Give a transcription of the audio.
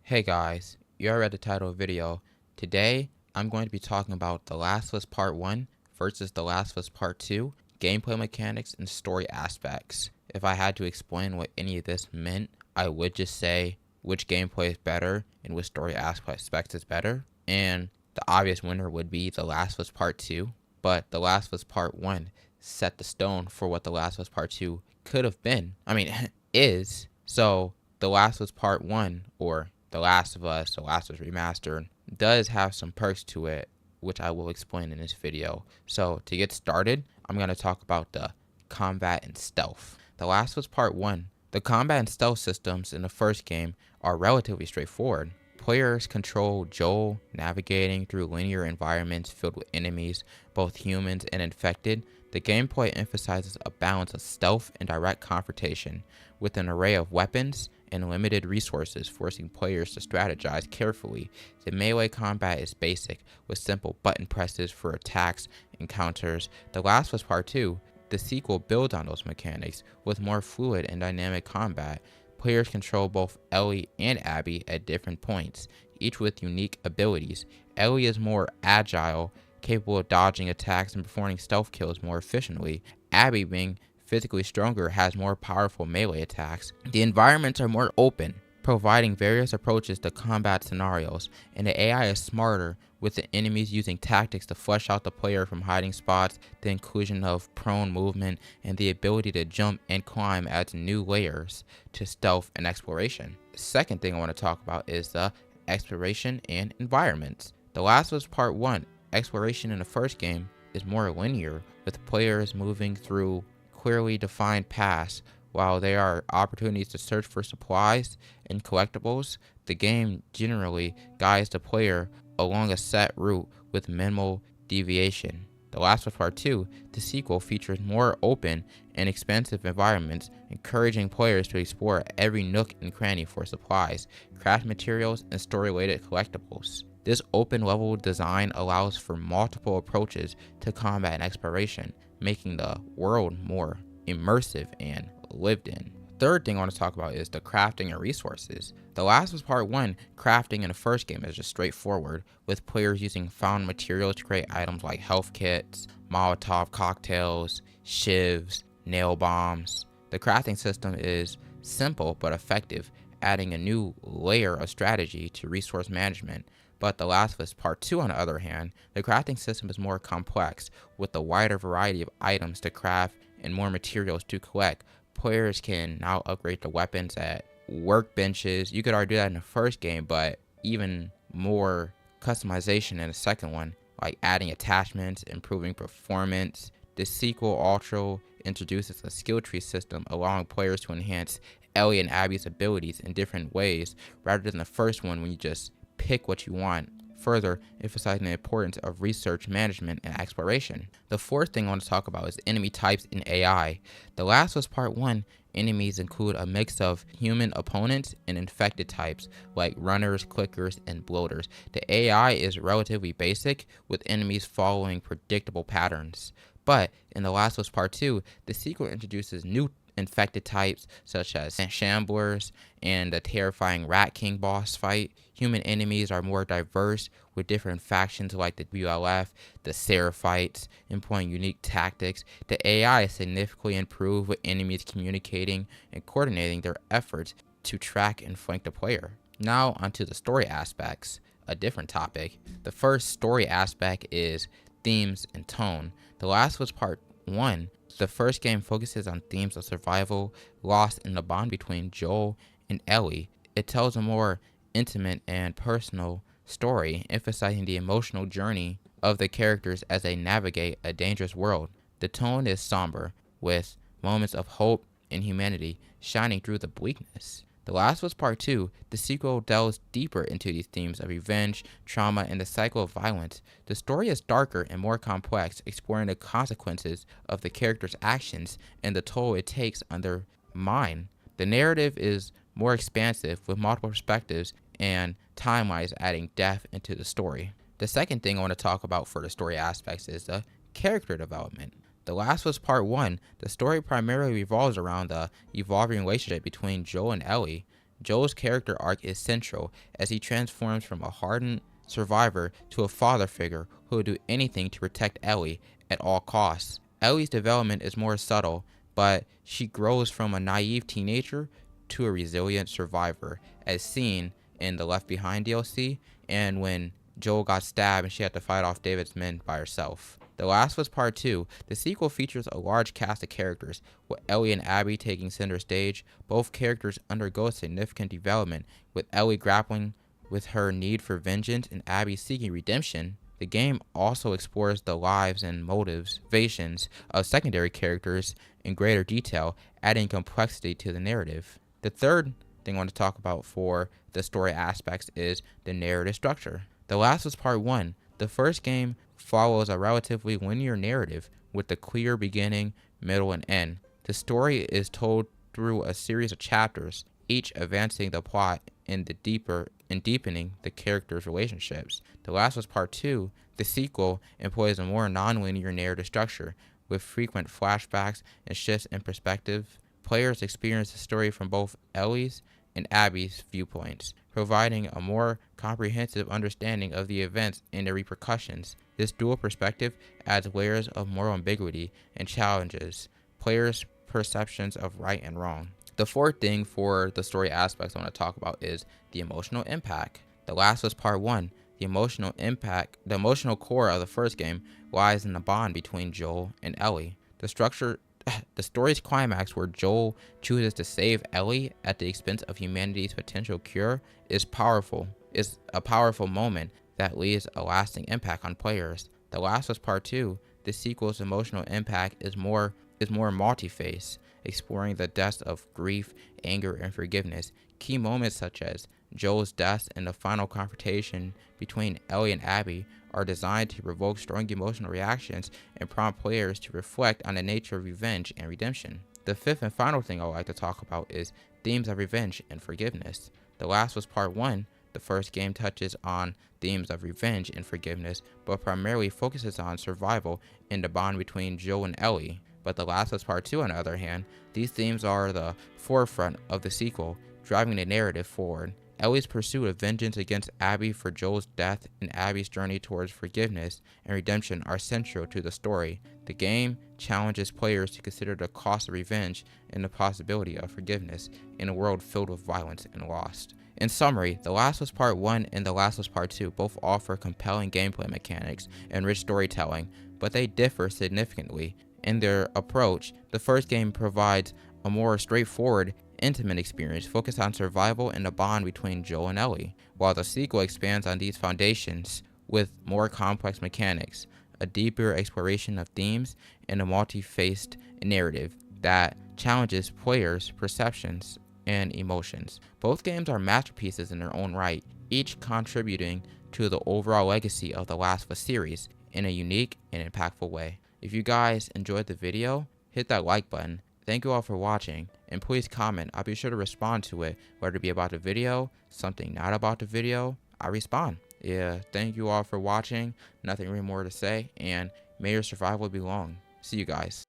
Hey guys, you already read the title of the video. Today, I'm going to be talking about The Last of Us Part 1 versus The Last of Us Part 2, gameplay mechanics and story aspects. If I had to explain what any of this meant, I would just say which gameplay is better and which story aspects is better. And the obvious winner would be The Last of Us Part 2, but The Last of Us Part 1 set the stone for what The Last of Us Part 2 could have been. Is. So, The Last of Us Part 1, or The Last of Us Remastered, does have some perks to it, which I will explain in this video. So to get started, I'm going to talk about the combat and stealth. The Last of Us Part 1, the combat and stealth systems in the first game are relatively straightforward. Players control Joel navigating through linear environments filled with enemies, both humans and infected. The gameplay emphasizes a balance of stealth and direct confrontation, with an array of weapons and limited resources, forcing players to strategize carefully. The melee combat is basic, with simple button presses for attacks and counters. The Last of Us Part 2, the sequel, builds on those mechanics, with more fluid and dynamic combat. Players control both Ellie and Abby at different points, each with unique abilities. Ellie is more agile, capable of dodging attacks and performing stealth kills more efficiently. Abby, being physically stronger, has more powerful melee attacks. The environments are more open, providing various approaches to combat scenarios, and the AI is smarter, with the enemies using tactics to flush out the player from hiding spots. The inclusion of prone movement and the ability to jump and climb adds new layers to stealth and exploration. The second thing I want to talk about is the exploration and environments. The Last of Us Part 1 exploration in the first game is more linear, with players moving through clearly defined paths. While there are opportunities to search for supplies and collectibles, the game generally guides the player along a set route with minimal deviation. The Last of Us Part 2, the sequel, features more open and expansive environments, encouraging players to explore every nook and cranny for supplies, craft materials, and story-related collectibles. This open level design allows for multiple approaches to combat and exploration, making the world more immersive and lived in. Third thing I want to talk about is the crafting and resources. The Last of Us Part 1 crafting in the first game is just straightforward, with players using found materials to create items like health kits, Molotov cocktails, shivs, nail bombs. The crafting system is simple but effective, adding a new layer of strategy to resource management. But The Last of Us Part 2, on the other hand, the crafting system is more complex, with a wider variety of items to craft and more materials to collect. Players can now upgrade the weapons at workbenches. You could already do that in the first game, but even more customization in the second one, like adding attachments, improving performance. The sequel also introduces a skill tree system, allowing players to enhance Ellie and Abby's abilities in different ways, rather than the first one when you just pick what you want, further emphasizing the importance of research management and exploration. The fourth thing I want to talk about is enemy types and AI. The Last of Us Part 1 enemies include a mix of human opponents and infected types like runners, clickers, and bloaters. The AI is relatively basic, with enemies following predictable patterns. But in The Last of Us Part 2, the sequel introduces new infected types such as shamblers and the terrifying Rat King boss fight. Human enemies are more diverse, with different factions like the WLF, the Seraphites, employing unique tactics. The AI is significantly improved, with enemies communicating and coordinating their efforts to track and flank the player. Now onto the story aspects, a different topic. The first story aspect is themes and tone. The Last of Us Part 1, the first game, focuses on themes of survival, loss, and the bond between Joel and Ellie. It tells a more intimate and personal story, emphasizing the emotional journey of the characters as they navigate a dangerous world. The tone is somber, with moments of hope and humanity shining through the bleakness. The Last of Us Part 2, the sequel, delves deeper into these themes of revenge, trauma, and the cycle of violence. The story is darker and more complex, exploring the consequences of the characters' actions and the toll it takes on their mind. The narrative is more expansive, with multiple perspectives and timelines adding depth into the story. The second thing I want to talk about for the story aspects is the character development. The Last of Us Part 1, the story primarily revolves around the evolving relationship between Joel and Ellie. Joel's character arc is central as he transforms from a hardened survivor to a father figure who will do anything to protect Ellie at all costs. Ellie's development is more subtle, but she grows from a naive teenager to a resilient survivor, as seen in the Left Behind DLC and when Joel got stabbed and she had to fight off David's men by herself. The Last of Us Part 2, the sequel features a large cast of characters, with Ellie and Abby taking center stage. Both characters undergo significant development, with Ellie grappling with her need for vengeance and Abby seeking redemption. The game also explores the lives and motivations of secondary characters in greater detail, adding complexity to the narrative. The third thing I want to talk about for the story aspects is the narrative structure. The Last of Us Part 1, the first game, follows a relatively linear narrative with a clear beginning, middle, and end. The story is told through a series of chapters, each advancing the plot in deepening the characters' relationships. The Last of Us Part 2, the sequel, employs a more non-linear narrative structure, with frequent flashbacks and shifts in perspective. Players experience the story from both Ellie's and Abby's viewpoints, providing a more comprehensive understanding of the events and their repercussions. This dual perspective adds layers of moral ambiguity and challenges players' perceptions of right and wrong. The fourth thing for the story aspects I want to talk about is the emotional impact. The Last of Us Part 1, the emotional core of the first game lies in the bond between Joel and Ellie. The story's climax, where Joel chooses to save Ellie at the expense of humanity's potential cure, is a powerful moment that leaves a lasting impact on players. The Last of Us Part 2, the sequel's emotional impact is more multi-phase, exploring the depths of grief, anger, and forgiveness. Key moments such as Joel's death and the final confrontation between Ellie and Abby are designed to provoke strong emotional reactions and prompt players to reflect on the nature of revenge and redemption. The fifth and final thing I would like to talk about is themes of revenge and forgiveness. The Last of Us Part 1, the first game, touches on themes of revenge and forgiveness, but primarily focuses on survival and the bond between Joel and Ellie. But The Last of Us Part 2, on the other hand, these themes are the forefront of the sequel, driving the narrative forward. Ellie's pursuit of vengeance against Abby for Joel's death and Abby's journey towards forgiveness and redemption are central to the story. The game challenges players to consider the cost of revenge and the possibility of forgiveness in a world filled with violence and loss. In summary, The Last of Us Part 1 and The Last of Us Part 2 both offer compelling gameplay mechanics and rich storytelling, but they differ significantly in their approach. The first game provides a more straightforward, intimate experience focused on survival and the bond between Joel and Ellie, while the sequel expands on these foundations with more complex mechanics, a deeper exploration of themes, and a multi-faced narrative that challenges players' perceptions and emotions. Both games are masterpieces in their own right, each contributing to the overall legacy of the Last of Us series in a unique and impactful way. If you guys enjoyed the video, hit that like button. Thank you all for watching, and please comment. I'll be sure to respond to it, whether it be about the video, something not about the video, I respond. Yeah, thank you all for watching. Nothing really more to say, and may your survival be long. See you guys.